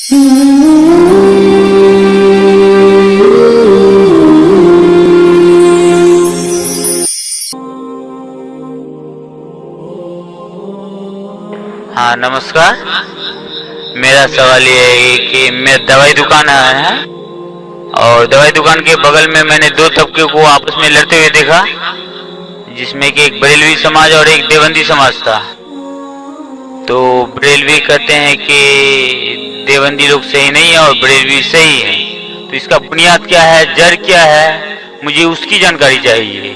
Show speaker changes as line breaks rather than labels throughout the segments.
हाँ नमस्कार। मेरा सवाल ये है कि मैं दवाई दुकान आया है और दवाई दुकान के बगल में मैंने दो तबके को आपस में लड़ते हुए देखा, जिसमें कि एक बरेलवी समाज और एक देवबंदी समाज था। तो बरेलवी कहते हैं कि देवबंदी लोग सही नहीं है और बरेलवी सही है, तो इसका बुनियाद क्या है, जड़ क्या है, मुझे उसकी जानकारी चाहिए।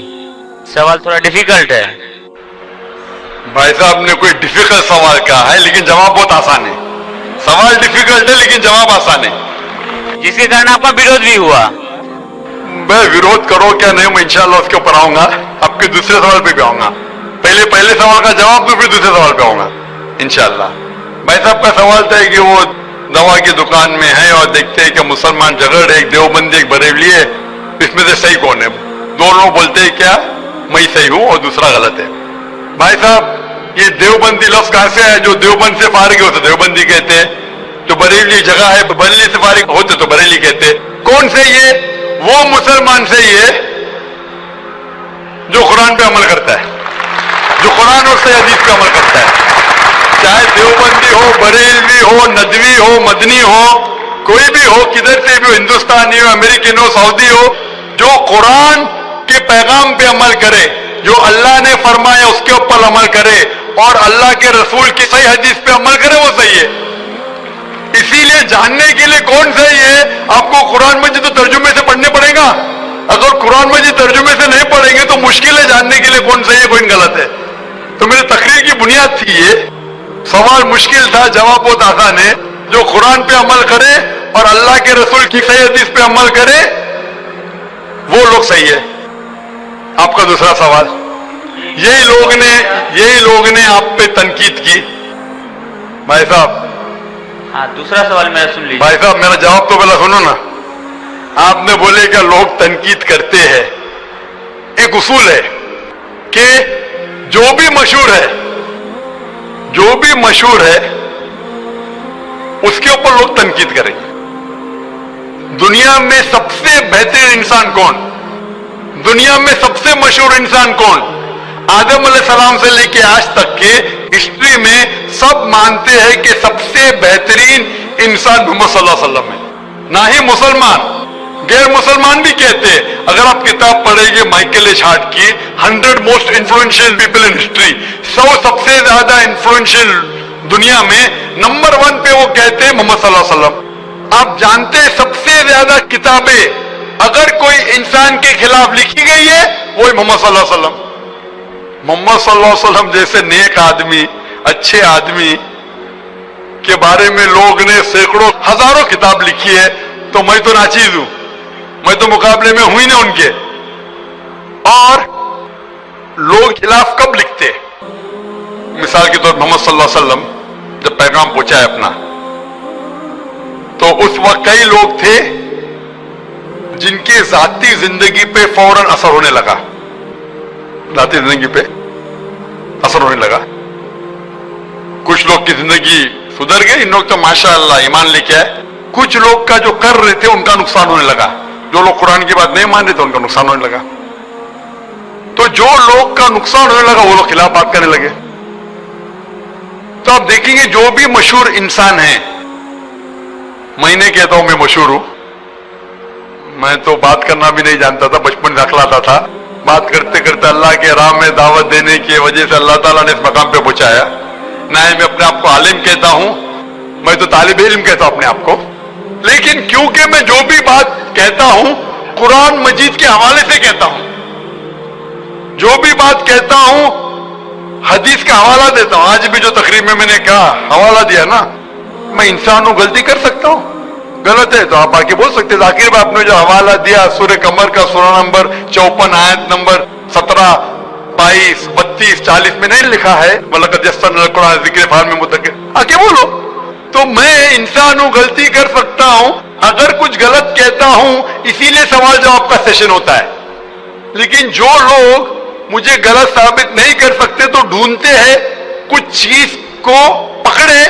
सवाल थोड़ा डिफिकल्ट है।
भाई साहब ने कोई डिफिकल्ट सवाल कहा है, लेकिन जवाब बहुत आसान है। सवाल डिफिकल्ट है लेकिन जवाब आसान है,
जिसके कारण आपका विरोध भी हुआ।
मैं विरोध करो क्या नहीं, मैं इंशाल्लाह उसके ऊपर आऊंगा, आपके दूसरे सवाल पे भी आऊंगा। पहले सवाल का जवाब दूं, फिर दूसरे सवाल पे आऊंगा इंशाल्लाह। भाई साहब का सवाल था कि वो दवा की दुकान में है और देखते हैं कि मुसलमान झगड़ है, एक देवबंदी एक बरेलवी है, इसमें से सही कौन है? दो लोग बोलते हैं क्या मैं सही हूं और दूसरा गलत है। भाई साहब ये देवबंदी लफ्ज कहां से है? जो देवबंद से फारिग होते देवबंदी कहते हैं, जो बरेली जगह है बरेली से फारिग होते तो बरेली कहते हैं। कौन से ये? वो मुसलमान से ये जो कुरान पे अमल करता है, जो कुरान और सही हदीस पे अमल करता है। चाहे देवबंदी हो, बरेलवी हो, नदवी हो, मदनी हो, कोई भी हो, किधर से भी हो, हिंदुस्तानी हो, अमेरिकन हो, सऊदी हो, जो कुरान के पैगाम पे अमल करे, जो अल्लाह ने फरमाया उसके ऊपर अमल करे और अल्लाह के रसूल की सही हदीस पे अमल करे, वो सही है। इसीलिए जानने के लिए कौन सही है, आपको कुरान मजीद तो तर्जुमे से पढ़ने पड़ेगा। अगर कुरान मजीद तर्जुमे से नहीं पढ़ेंगे तो मुश्किल है जानने के लिए कौन सही है कौन गलत है। तो मेरी तकरीर की बुनियाद थी ये। सवाल मुश्किल था, जवाब बहुत आसान है। जो कुरान पे अमल करे और अल्लाह के रसूल की सही हदीस पे अमल करे वो लोग सही है। आपका दूसरा सवाल, यही लोग ने आप पे तनकीद की। भाई साहब,
हाँ दूसरा सवाल मेरा सुन लीजिए।
भाई साहब मेरा जवाब तो पहले सुनो ना। आपने बोले कि लोग तनकीद करते हैं। एक उसूल है कि जो भी मशहूर है उसके ऊपर लोग तनकीद करेंगे। दुनिया में सबसे बेहतरीन इंसान कौन, दुनिया में सबसे मशहूर इंसान कौन? आदम अलैहिस्सलाम से लेके आज तक के हिस्ट्री में सब मानते हैं कि सबसे बेहतरीन इंसान मोहम्मद सल्लल्लाहु अलैहि वसल्लम है। ना ही मुसलमान, गैर मुसलमान भी कहते हैं। अगर आप किताब पढ़ेंगे माइकल एच हार्ट की 100 most influential people in history, 100 सबसे ज्यादा इन्फ्लुएंशियल दुनिया में, नंबर 1 पे वो कहते हैं मोहम्मद सल्लल्लाहु अलैहि वसल्लम। आप जानते हैं सबसे ज्यादा किताबें अगर कोई इंसान के खिलाफ लिखी गई है वो मोहम्मद सल्लल्लाहु अलैहि वसल्लम। मोहम्मद सल्लल्लाहु अलैहि वसल्लम जैसे नेक आदमी, अच्छे आदमी के बारे में लोग ने सैकड़ों हजारों किताब लिखी है। तो मैं तो नाचीज हूं, मैं तो मुकाबले में हुई ना उनके। और लोग खिलाफ कब लिखते? मिसाल के तौर मोहम्मद सल्लल्लाहु अलैहि वसल्लम जब पैगाम पहुंचा है अपना, तो उस वक्त कई लोग थे जिनकी जाती जिंदगी पे फौरन असर होने लगा, जाती जिंदगी पे असर होने लगा। कुछ लोग की जिंदगी सुधर गई, इन लोग तो माशाअल्लाह ईमान लेके आए। कुछ लोग का जो कर रहे थे उनका नुकसान होने लगा, जो लोग कुरान की बात नहीं मान रहे थे उनका नुकसान होने लगा। तो जो लोग का नुकसान होने लगा वो लोग खिलाफ बात करने लगे। तो आप देखेंगे जो भी मशहूर इंसान है, मैं नहीं कहता हूं मैं मशहूर हूं, मैं तो बात करना भी नहीं जानता था, बचपन से अखलाता था। बात करते करते अल्लाह के राह में दावत देने की वजह से अल्लाह ताला ने इस मकाम पे पहुंचाया। ना ही मैं अपने आप को आलिम कहता हूं, मैं तो तालिब इल्म कहता हूं अपने आप को। लेकिन क्योंकि मैं जो भी बात कहता हूं कुरान मजीद के हवाले से कहता हूं, जो भी बात कहता हूं हदीस का हवाला देता हूं। आज भी जो तकरीर में मैंने कहा हवाला दिया ना, मैं इंसान हूं, गलती कर सकता हूं, गलत है तो आप आके बोल सकते हैं। आखिर में आपने जो हवाला दिया सूरह कमर का सूरा नंबर 54 आयत नंबर 17, 22, 32, 40 में नहीं लिखा है वलक़द यस्सरना कुरान ज़िक्र फ़हल मिन मुद्दकिर, आके बोलो। तो मैं इंसान हूं, गलती कर सकता हूं, अगर कुछ गलत कहता हूं इसीलिए सवाल जवाब का सेशन होता है। लेकिन जो लोग मुझे गलत साबित नहीं कर सकते तो ढूंढते हैं कुछ चीज को पकड़े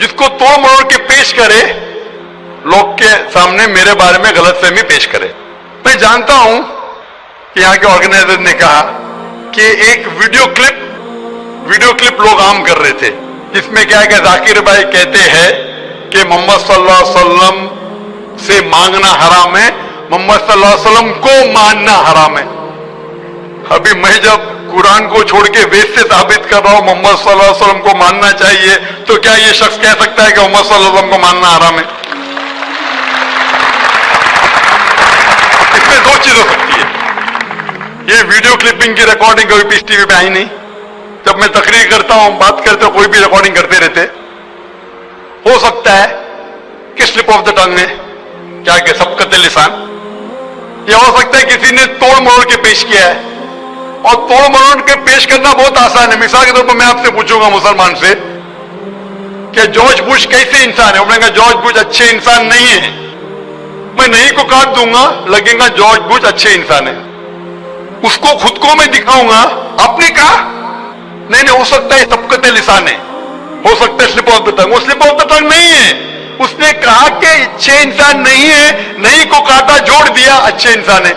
जिसको तोड़ मरोड़ के पेश करे, लोग के सामने मेरे बारे में गलतफहमी पेश करे। मैं जानता हूं कि यहां के ऑर्गेनाइजर ने कहा कि एक वीडियो क्लिप लोग आम कर रहे थे, जिसमें क्या है कि जाकिर भाई कहते हैं कि मोहम्मद सल्लल्लाहु अलैहि वसल्लम से मांगना हराम है, मोहम्मद सल्लल्लाहु अलैहि वसल्लम को मानना हराम है। अभी मैं जब कुरान को छोड़ के वेद से साबित कर रहा हूं मोहम्मद सल्लल्लाहु अलैहि वसल्लम को मानना चाहिए, तो क्या ये शख्स कह सकता है कि मोहम्मद सल्लल्लाहु अलैहि वसल्लम को मानना हराम है? इसमें दो चीज हो सकती है। ये वीडियो क्लिपिंग की रिकॉर्डिंग कभी पीस टीवी पे आई नहीं। जब मैं तकरीर करता हूं, बात करते हो, कोई भी रिकॉर्डिंग करते रहते, हो सकता है कि स्लिप ऑफ द टंग है, क्या कि सबकत लिसान, या हो सकता है किसी ने तोड़ मरोड़ के पेश किया है। और तोड़ मरोड़ के पेश करना बहुत आसान है। मिसाल के तौर पर मैं आपसे पूछूंगा मुसलमान से कि जॉर्ज बुश कैसे इंसान है? उन्होंने कहा जॉर्ज बुश अच्छे इंसान नहीं है। मैं नहीं को काट दूंगा, लगेगा जॉर्ज बुश अच्छे इंसान है। उसको खुद को मैं दिखाऊंगा, आपने कहा नहीं नहीं, हो सकता है सबकत लिसान है, हो सकता है स्लिप ऑफ द टंग। वो स्लिप ऑफ द टंग नहीं है। उसने कहा कि अच्छे इंसान नहीं है, नहीं को काटा, जोड़ दिया, अच्छे इंसान है।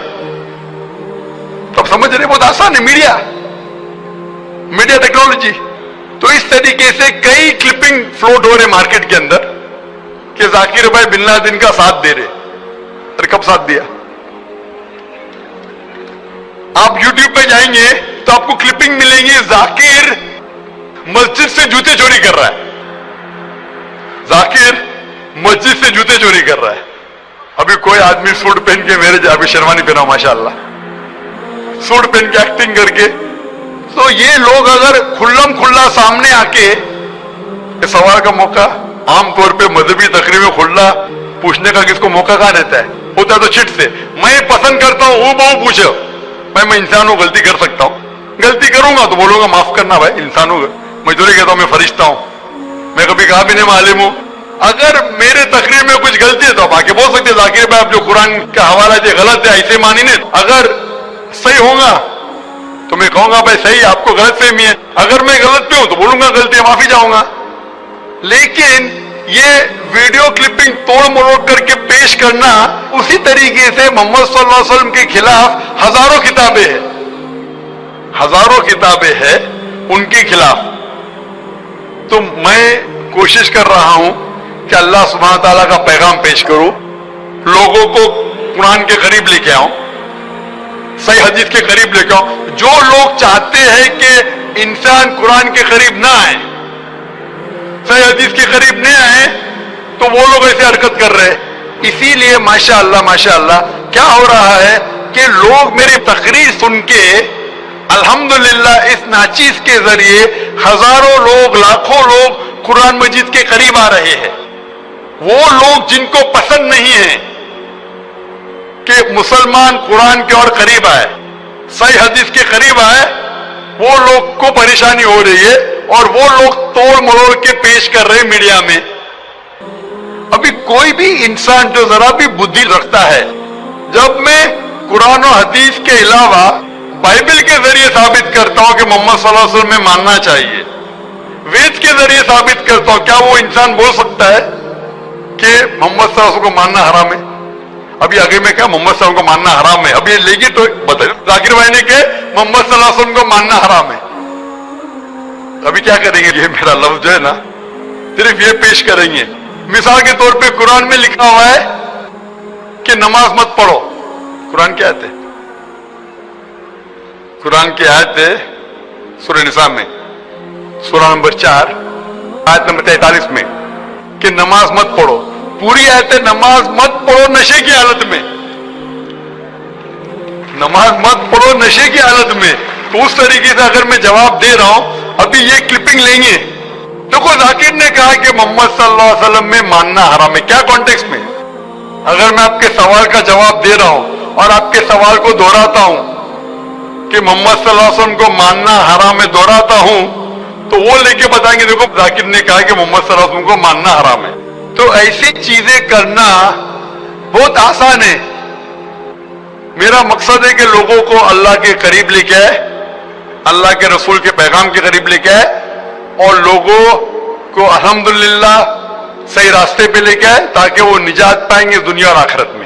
तब समझ रहे, बहुत आसान है। Media technology. तो इस तरीके से कई क्लिपिंग फ्लोट हो रहे मार्केट के अंदर कि जाकिर भाई बिन लादेन का साथ दे रहे। अरे कब साथ दिया? आप YouTube पे जाएंगे तो आपको क्लिपिंग मिलेंगी, जाकिर मस्जिद से जूते चोरी कर रहा है। जाकिर मस्जिद से जूते चोरी कर रहा है। अभी कोई आदमी सूट पहन के, मेरे अभी शेरवानी पहना माशाअल्लाह, सूट पहन के एक्टिंग करके, तो ये लोग अगर खुल्लम खुल्ला सामने आके, सवाल का मौका आमतौर पे मजहबी तकरीर में खुल्ला पूछने का किसको मौका कहां रहता है? होता है तो चिट से। मैं पसंद करता हूं वो बहु पूछो, मैं इंसान हूं, गलती कर सकता हूं, गलती करूंगा तो बोलूंगा माफ करना भाई, इंसान हूं। मैं जो नहीं कहता हूं मैं फरिश्ता हूं, मैं कभी कहा भी नहीं मालूम हूं। अगर मेरे तकरीर में कुछ गलती है तो आप आके बोल सकते हैं जाकिर भाई आप जो कुरान का हवाला दिया गलत है, ऐसे मानी नहीं। अगर सही होगा तो मैं कहूंगा भाई सही, आपको गलत फहमी है। अगर मैं गलत पे हूं तो बोलूंगा गलती है, माफी चाहूंगा। लेकिन ये वीडियो क्लिपिंग तोड़ मरोड़ करके पेश करना, उसी तरीके से मोहम्मद सल्लल्लाहु अलैहि वसल्लम के खिलाफ हजारों किताबें हैं उनके खिलाफ। तो मैं कोशिश कर रहा हूं कि अल्लाह सुब्हानहू तआला का पैगाम पेश करूं, लोगों को कुरान के करीब लेके आऊं, सही हदीस के करीब लेके आऊं। जो लोग चाहते हैं कि इंसान कुरान के करीब ना आए, सही हदीस के करीब नहीं आए, तो वो लोग ऐसे हरकत कर रहे हैं। इसीलिए माशाअल्लाह क्या हो रहा है कि लोग मेरी तकरीर सुन के अल्हम्दुलिल्लाह इस नाचीज के जरिए हजारों लोग, लाखों लोग कुरान मजीद के करीब आ रहे हैं। वो लोग जिनको पसंद नहीं है कि मुसलमान कुरान के और करीब आए, सही हदीस के करीब आए, वो लोग को परेशानी हो रही है और वो लोग तोड़ मरोड़ के पेश कर रहे हैं मीडिया में। अभी कोई भी इंसान जो जरा भी बुद्धि रखता है, जब मैं कुरान और हदीस के अलावा बाइबल के जरिए साबित करता हूं कि मोहम्मद सल्लल्लाहु अलैहि वसल्लम में मानना चाहिए, वेद के जरिए साबित करता हूं, क्या वो इंसान बोल सकता है कि मोहम्मद सल्लल्लाहु अलैहि वसल्लम को मानना हराम है? अभी आगे में क्या मोहम्मद सल्लल्लाहु अलैहि वसल्लम को मानना हराम है, अभी ये लेगी तो बताइए जाकिर भाई ने के मोहम्मद सल्लल्लाहु अलैहि वसल्लम को मानना हराम है। अभी क्या करेंगे? ये मेरा लफ्ज जो है ना, सिर्फ ये पेश करेंगे। मिसाल के तौर पे कुरान में लिखा हुआ है कि नमाज मत पढ़ो। कुरान की आयत है, कुरान की आयत है सूरह निसा में, सूरह नंबर 4 आयत नंबर 43 में, कि नमाज मत पढ़ो। पूरी आयत है नमाज मत पढ़ो नशे की हालत में, नमाज मत पढ़ो नशे की हालत में। तो उस तरीके से अगर मैं जवाब दे रहा हूं, अभी ये क्लिपिंग लेंगे। देखो जाकिर ने कहा कि मोहम्मद सल्लल्लाहु अलैहि वसल्लम में मानना हराम है, क्या कॉन्टेक्स्ट में? अगर मैं आपके सवाल का जवाब दे रहा हूं और आपके सवाल को दोहराता हूं कि मोहम्मद सल्लल्लाहु अलैहि वसल्लम को मानना हराम है, दोहराता हूं, तो वो लेके बताएंगे देखो जाकिर ने कहा कि मोहम्मद सल्लल्लाहु अलैहि वसल्लम को मानना हराम है। तो ऐसी चीजें करना बहुत आसान है। मेरा मकसद है कि लोगों को अल्लाह के करीब लेके आए, अल्लाह के रसूल के पैगाम के करीब लेके आए, और लोगों को अल्हम्दुलिल्लाह सही रास्ते पे लेके आए ताकि वो निजात पाएंगे दुनिया और आखिरत में।